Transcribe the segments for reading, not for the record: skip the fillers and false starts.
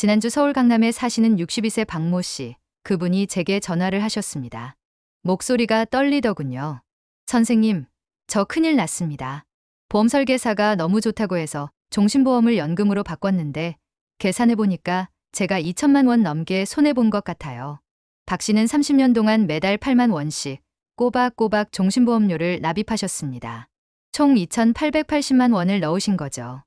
지난주 서울 강남에 사시는 62세 박모 씨, 그분이 제게 전화를 하셨습니다. 목소리가 떨리더군요. 선생님, 저 큰일 났습니다. 보험 설계사가 너무 좋다고 해서 종신보험을 연금으로 바꿨는데 계산해보니까 제가 2천만 원 넘게 손해본 것 같아요. 박 씨는 30년 동안 매달 8만 원씩 꼬박꼬박 종신보험료를 납입하셨습니다. 총 2,880만 원을 넣으신 거죠.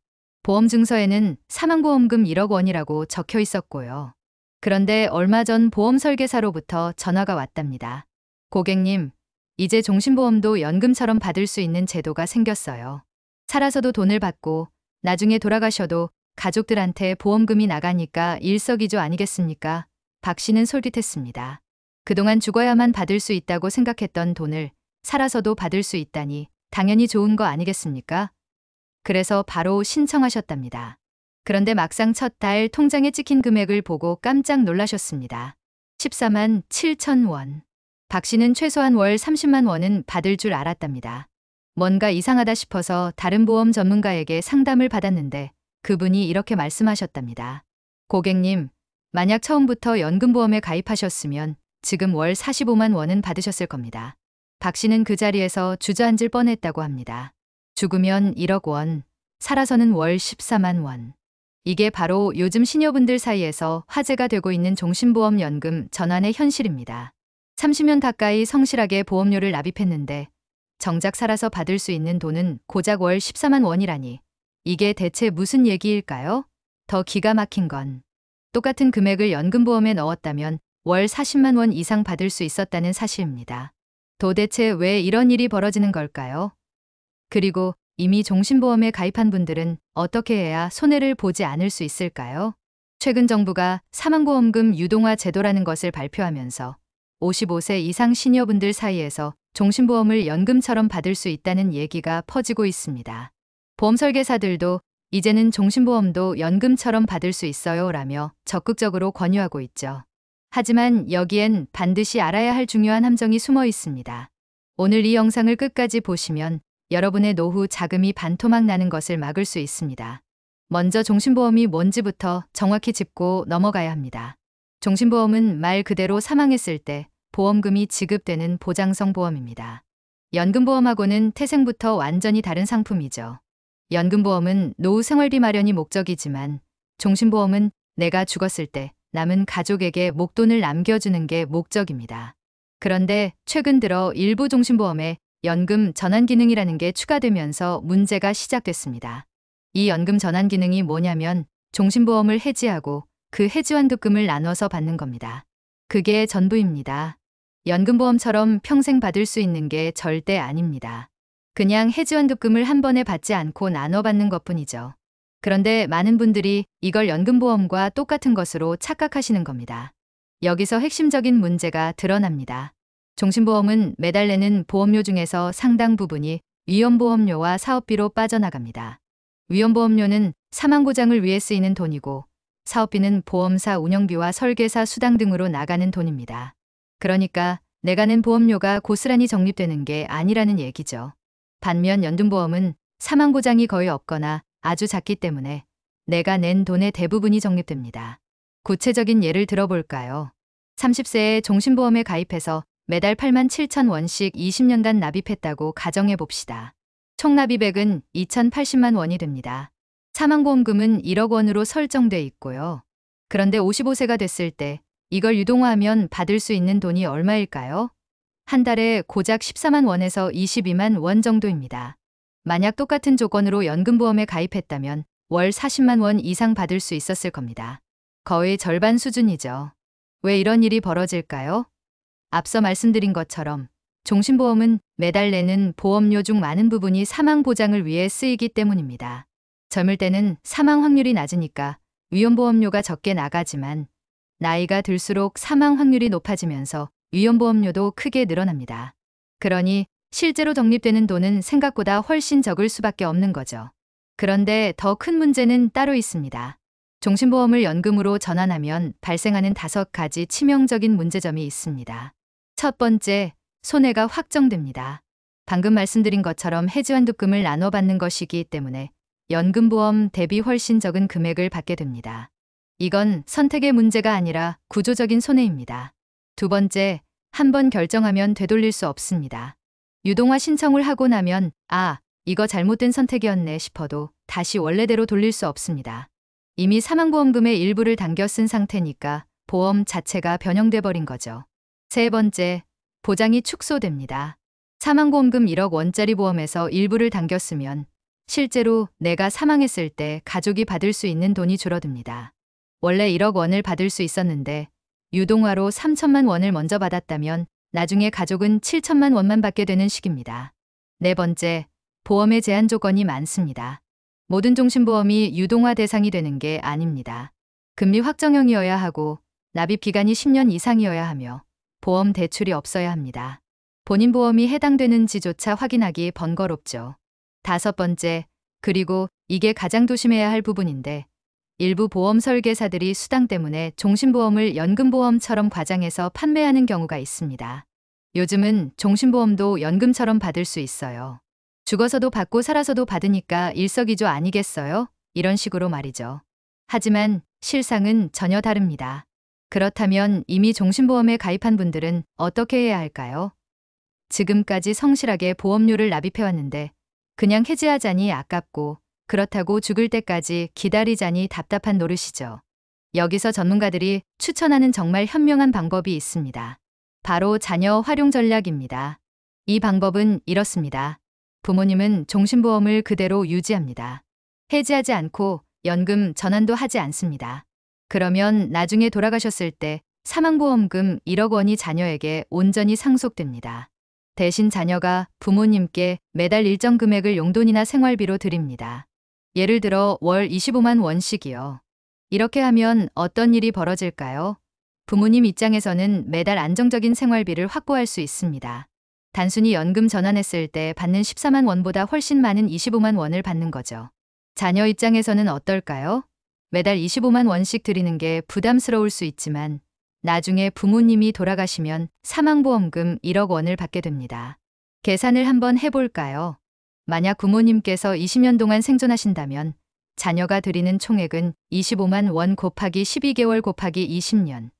보험 증서에는 사망보험금 1억 원이라고 적혀 있었고요. 그런데 얼마 전 보험 설계사로부터 전화가 왔답니다. 고객님, 이제 종신보험도 연금처럼 받을 수 있는 제도가 생겼어요. 살아서도 돈을 받고 나중에 돌아가셔도 가족들한테 보험금이 나가니까 일석이조 아니겠습니까? 박 씨는 솔깃했습니다. 그동안 죽어야만 받을 수 있다고 생각했던 돈을 살아서도 받을 수 있다니 당연히 좋은 거 아니겠습니까? 그래서 바로 신청하셨답니다. 그런데 막상 첫 달 통장에 찍힌 금액을 보고 깜짝 놀라셨습니다. 14만 7천 원. 박 씨는 최소한 월 30만 원은 받을 줄 알았답니다. 뭔가 이상하다 싶어서 다른 보험 전문가에게 상담을 받았는데 그분이 이렇게 말씀하셨답니다. 고객님, 만약 처음부터 연금보험에 가입하셨으면 지금 월 45만 원은 받으셨을 겁니다. 박 씨는 그 자리에서 주저앉을 뻔했다고 합니다. 죽으면 1억 원, 살아서는 월 14만 원. 이게 바로 요즘 시니어분들 사이에서 화제가 되고 있는 종신보험 연금 전환의 현실입니다. 30년 가까이 성실하게 보험료를 납입했는데 정작 살아서 받을 수 있는 돈은 고작 월 14만 원이라니. 이게 대체 무슨 얘기일까요? 더 기가 막힌 건 똑같은 금액을 연금보험에 넣었다면 월 40만 원 이상 받을 수 있었다는 사실입니다. 도대체 왜 이런 일이 벌어지는 걸까요? 그리고 이미 종신보험에 가입한 분들은 어떻게 해야 손해를 보지 않을 수 있을까요? 최근 정부가 사망보험금 유동화 제도라는 것을 발표하면서 55세 이상 시니어분들 사이에서 종신보험을 연금처럼 받을 수 있다는 얘기가 퍼지고 있습니다. 보험 설계사들도 이제는 종신보험도 연금처럼 받을 수 있어요 라며 적극적으로 권유하고 있죠. 하지만 여기엔 반드시 알아야 할 중요한 함정이 숨어 있습니다. 오늘 이 영상을 끝까지 보시면 여러분의 노후 자금이 반토막 나는 것을 막을 수 있습니다. 먼저 종신보험이 뭔지부터 정확히 짚고 넘어가야 합니다. 종신보험은 말 그대로 사망했을 때 보험금이 지급되는 보장성 보험입니다. 연금보험하고는 태생부터 완전히 다른 상품이죠. 연금보험은 노후 생활비 마련이 목적이지만 종신보험은 내가 죽었을 때 남은 가족에게 목돈을 남겨주는 게 목적입니다. 그런데 최근 들어 일부 종신보험에 연금 전환 기능이라는 게 추가되면서 문제가 시작됐습니다. 이 연금 전환 기능이 뭐냐면 종신보험을 해지하고 그 해지환급금을 나눠서 받는 겁니다. 그게 전부입니다. 연금보험처럼 평생 받을 수 있는 게 절대 아닙니다. 그냥 해지환급금을 한 번에 받지 않고 나눠 받는 것뿐이죠. 그런데 많은 분들이 이걸 연금보험과 똑같은 것으로 착각하시는 겁니다. 여기서 핵심적인 문제가 드러납니다. 종신보험은 매달 내는 보험료 중에서 상당 부분이 위험보험료와 사업비로 빠져나갑니다. 위험보험료는 사망보장을 위해 쓰이는 돈이고 사업비는 보험사 운영비와 설계사 수당 등으로 나가는 돈입니다. 그러니까 내가 낸 보험료가 고스란히 적립되는 게 아니라는 얘기죠. 반면 연금보험은 사망보장이 거의 없거나 아주 작기 때문에 내가 낸 돈의 대부분이 적립됩니다. 구체적인 예를 들어볼까요? 30세에 종신보험에 가입해서 매달 8만 7천 원씩 20년간 납입했다고 가정해 봅시다. 총 납입액은 2,080만 원이 됩니다. 사망보험금은 1억 원으로 설정돼 있고요. 그런데 55세가 됐을 때 이걸 유동화하면 받을 수 있는 돈이 얼마일까요? 한 달에 고작 14만 원에서 22만 원 정도입니다. 만약 똑같은 조건으로 연금보험에 가입했다면 월 40만 원 이상 받을 수 있었을 겁니다. 거의 절반 수준이죠. 왜 이런 일이 벌어질까요? 앞서 말씀드린 것처럼 종신보험은 매달 내는 보험료 중 많은 부분이 사망 보장을 위해 쓰이기 때문입니다. 젊을 때는 사망 확률이 낮으니까 위험보험료가 적게 나가지만 나이가 들수록 사망 확률이 높아지면서 위험보험료도 크게 늘어납니다. 그러니 실제로 적립되는 돈은 생각보다 훨씬 적을 수밖에 없는 거죠. 그런데 더 큰 문제는 따로 있습니다. 종신보험을 연금으로 전환하면 발생하는 5가지 치명적인 문제점이 있습니다. 첫 번째, 손해가 확정됩니다. 방금 말씀드린 것처럼 해지환급금을 나눠 받는 것이기 때문에 연금보험 대비 훨씬 적은 금액을 받게 됩니다. 이건 선택의 문제가 아니라 구조적인 손해입니다. 두 번째, 한 번 결정하면 되돌릴 수 없습니다. 유동화 신청을 하고 나면 이거 잘못된 선택이었네 싶어도 다시 원래대로 돌릴 수 없습니다. 이미 사망보험금의 일부를 당겨 쓴 상태니까 보험 자체가 변형돼 버린 거죠. 세 번째, 보장이 축소됩니다. 사망보험금 1억 원짜리 보험에서 일부를 당겼으면 실제로 내가 사망했을 때 가족이 받을 수 있는 돈이 줄어듭니다. 원래 1억 원을 받을 수 있었는데 유동화로 3천만 원을 먼저 받았다면 나중에 가족은 7천만 원만 받게 되는 식입니다. 네 번째, 보험의 제한 조건이 많습니다. 모든 종신보험이 유동화 대상이 되는 게 아닙니다. 금리 확정형이어야 하고 납입 기간이 10년 이상이어야 하며 보험 대출이 없어야 합니다. 본인 보험이 해당되는지조차 확인하기 번거롭죠. 다섯 번째, 그리고 이게 가장 조심해야 할 부분인데 일부 보험 설계사들이 수당 때문에 종신보험을 연금보험처럼 과장해서 판매하는 경우가 있습니다. 요즘은 종신보험도 연금처럼 받을 수 있어요. 죽어서도 받고 살아서도 받으니까 일석이조 아니겠어요? 이런 식으로 말이죠. 하지만 실상은 전혀 다릅니다. 그렇다면 이미 종신보험에 가입한 분들은 어떻게 해야 할까요? 지금까지 성실하게 보험료를 납입해왔는데 그냥 해지하자니 아깝고 그렇다고 죽을 때까지 기다리자니 답답한 노릇이죠. 여기서 전문가들이 추천하는 정말 현명한 방법이 있습니다. 바로 자녀 활용 전략입니다. 이 방법은 이렇습니다. 부모님은 종신보험을 그대로 유지합니다. 해지하지 않고 연금 전환도 하지 않습니다. 그러면 나중에 돌아가셨을 때 사망보험금 1억 원이 자녀에게 온전히 상속됩니다. 대신 자녀가 부모님께 매달 일정 금액을 용돈이나 생활비로 드립니다. 예를 들어 월 25만 원씩이요. 이렇게 하면 어떤 일이 벌어질까요? 부모님 입장에서는 매달 안정적인 생활비를 확보할 수 있습니다. 단순히 연금 전환했을 때 받는 14만 원보다 훨씬 많은 25만 원을 받는 거죠. 자녀 입장에서는 어떨까요? 매달 25만 원씩 드리는 게 부담스러울 수 있지만 나중에 부모님이 돌아가시면 사망보험금 1억 원을 받게 됩니다. 계산을 한번 해볼까요? 만약 부모님께서 20년 동안 생존하신다면 자녀가 드리는 총액은 25만 원 곱하기 12개월 곱하기 20년.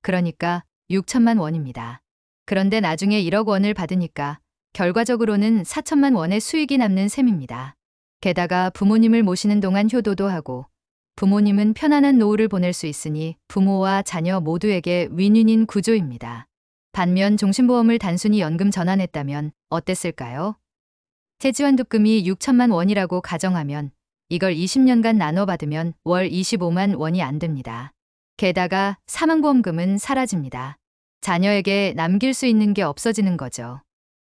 그러니까 6천만 원입니다. 그런데 나중에 1억 원을 받으니까 결과적으로는 4천만 원의 수익이 남는 셈입니다. 게다가 부모님을 모시는 동안 효도도 하고 부모님은 편안한 노후를 보낼 수 있으니 부모와 자녀 모두에게 윈윈인 구조입니다. 반면 종신보험을 단순히 연금 전환했다면 어땠을까요? 해지환급금이 6천만 원이라고 가정하면 이걸 20년간 나눠 받으면 월 25만 원이 안 됩니다. 게다가 사망보험금은 사라집니다. 자녀에게 남길 수 있는 게 없어지는 거죠.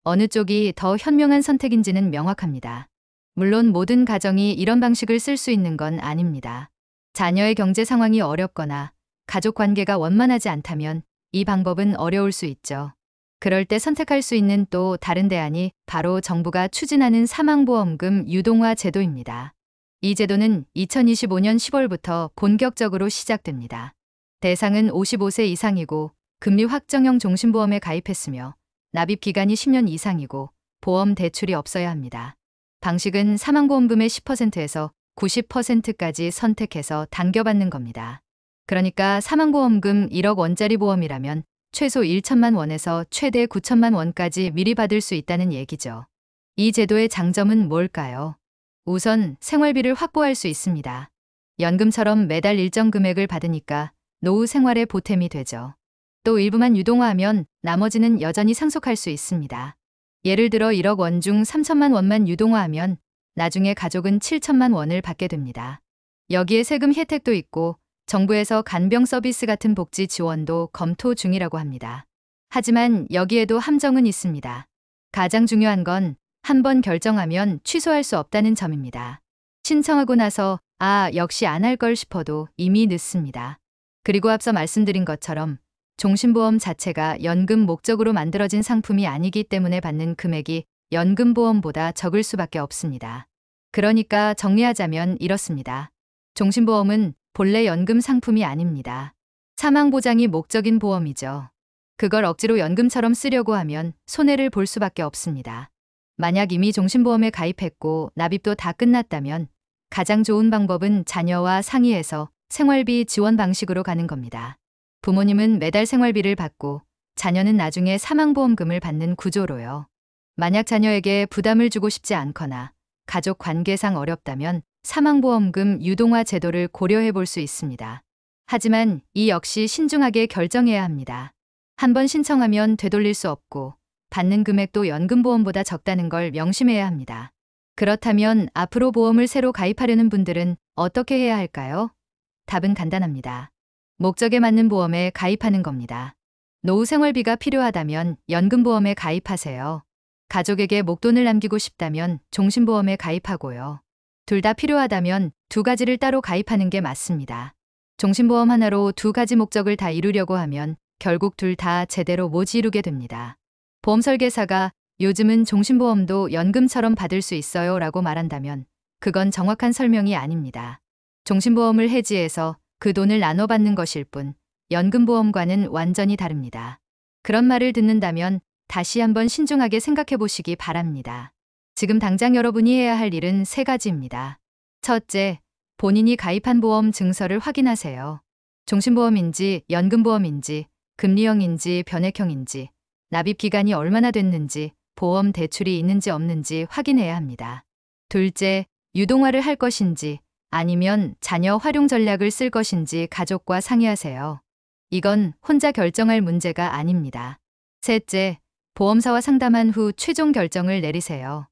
어느 쪽이 더 현명한 선택인지는 명확합니다. 물론 모든 가정이 이런 방식을 쓸 수 있는 건 아닙니다. 자녀의 경제 상황이 어렵거나 가족 관계가 원만하지 않다면 이 방법은 어려울 수 있죠. 그럴 때 선택할 수 있는 또 다른 대안이 바로 정부가 추진하는 사망보험금 유동화 제도입니다. 이 제도는 2025년 10월부터 본격적으로 시작됩니다. 대상은 55세 이상이고 금리 확정형 종신보험에 가입했으며 납입 기간이 10년 이상이고 보험 대출이 없어야 합니다. 방식은 사망보험금의 10%에서 90%까지 선택해서 당겨받는 겁니다. 그러니까 사망보험금 1억 원짜리 보험이라면 최소 1천만 원에서 최대 9천만 원까지 미리 받을 수 있다는 얘기죠. 이 제도의 장점은 뭘까요? 우선 생활비를 확보할 수 있습니다. 연금처럼 매달 일정 금액을 받으니까 노후 생활에 보탬이 되죠. 또 일부만 유동화하면 나머지는 여전히 상속할 수 있습니다. 예를 들어 1억 원 중 3천만 원만 유동화하면 나중에 가족은 7천만 원을 받게 됩니다. 여기에 세금 혜택도 있고 정부에서 간병 서비스 같은 복지 지원도 검토 중이라고 합니다. 하지만 여기에도 함정은 있습니다. 가장 중요한 건 한 번 결정하면 취소할 수 없다는 점입니다. 신청하고 나서 역시 안 할 걸 싶어도 이미 늦습니다. 그리고 앞서 말씀드린 것처럼 종신보험 자체가 연금 목적으로 만들어진 상품이 아니기 때문에 받는 금액이 연금보험보다 적을 수밖에 없습니다. 그러니까 정리하자면 이렇습니다. 종신보험은 본래 연금 상품이 아닙니다. 사망보장이 목적인 보험이죠. 그걸 억지로 연금처럼 쓰려고 하면 손해를 볼 수밖에 없습니다. 만약 이미 종신보험에 가입했고 납입도 다 끝났다면 가장 좋은 방법은 자녀와 상의해서 생활비 지원 방식으로 가는 겁니다. 부모님은 매달 생활비를 받고 자녀는 나중에 사망보험금을 받는 구조로요. 만약 자녀에게 부담을 주고 싶지 않거나 가족 관계상 어렵다면 사망보험금 유동화 제도를 고려해 볼 수 있습니다. 하지만 이 역시 신중하게 결정해야 합니다. 한번 신청하면 되돌릴 수 없고 받는 금액도 연금보험보다 적다는 걸 명심해야 합니다. 그렇다면 앞으로 보험을 새로 가입하려는 분들은 어떻게 해야 할까요? 답은 간단합니다. 목적에 맞는 보험에 가입하는 겁니다. 노후 생활비가 필요하다면 연금보험에 가입하세요. 가족에게 목돈을 남기고 싶다면 종신보험에 가입하고요. 둘 다 필요하다면 두 가지를 따로 가입하는 게 맞습니다. 종신보험 하나로 두 가지 목적을 다 이루려고 하면 결국 둘 다 제대로 못 이루게 됩니다. 보험 설계사가 요즘은 종신보험도 연금처럼 받을 수 있어요 라고 말한다면 그건 정확한 설명이 아닙니다. 종신보험을 해지해서 그 돈을 나눠 받는 것일 뿐 연금보험과는 완전히 다릅니다. 그런 말을 듣는다면 다시 한번 신중하게 생각해 보시기 바랍니다. 지금 당장 여러분이 해야 할 일은 세 가지입니다. 첫째, 본인이 가입한 보험 증서를 확인하세요. 종신보험인지 연금보험인지 금리형인지 변액형인지 납입 기간이 얼마나 됐는지 보험 대출이 있는지 없는지 확인해야 합니다. 둘째, 유동화를 할 것인지 아니면 자녀 활용 전략을 쓸 것인지 가족과 상의하세요. 이건 혼자 결정할 문제가 아닙니다. 셋째, 보험사와 상담한 후 최종 결정을 내리세요.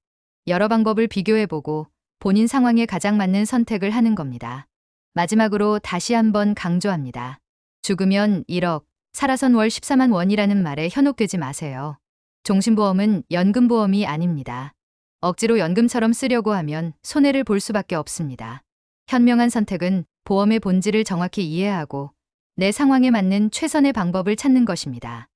여러 방법을 비교해보고 본인 상황에 가장 맞는 선택을 하는 겁니다. 마지막으로 다시 한번 강조합니다. 죽으면 1억, 살아선 월 14만 원이라는 말에 현혹되지 마세요. 종신보험은 연금보험이 아닙니다. 억지로 연금처럼 쓰려고 하면 손해를 볼 수밖에 없습니다. 현명한 선택은 보험의 본질을 정확히 이해하고 내 상황에 맞는 최선의 방법을 찾는 것입니다.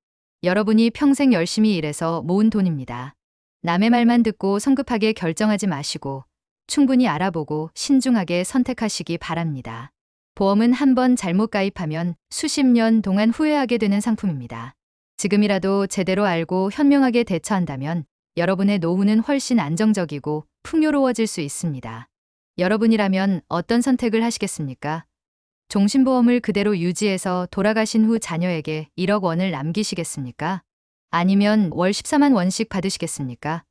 여러분이 평생 열심히 일해서 모은 돈입니다. 남의 말만 듣고 성급하게 결정하지 마시고 충분히 알아보고 신중하게 선택하시기 바랍니다. 보험은 한번 잘못 가입하면 수십 년 동안 후회하게 되는 상품입니다. 지금이라도 제대로 알고 현명하게 대처한다면 여러분의 노후는 훨씬 안정적이고 풍요로워질 수 있습니다. 여러분이라면 어떤 선택을 하시겠습니까? 종신보험을 그대로 유지해서 돌아가신 후 자녀에게 1억 원을 남기시겠습니까? 아니면 월 14만 원씩 받으시겠습니까?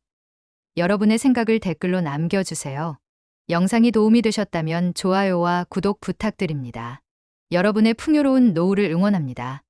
여러분의 생각을 댓글로 남겨주세요. 영상이 도움이 되셨다면 좋아요와 구독 부탁드립니다. 여러분의 풍요로운 노후를 응원합니다.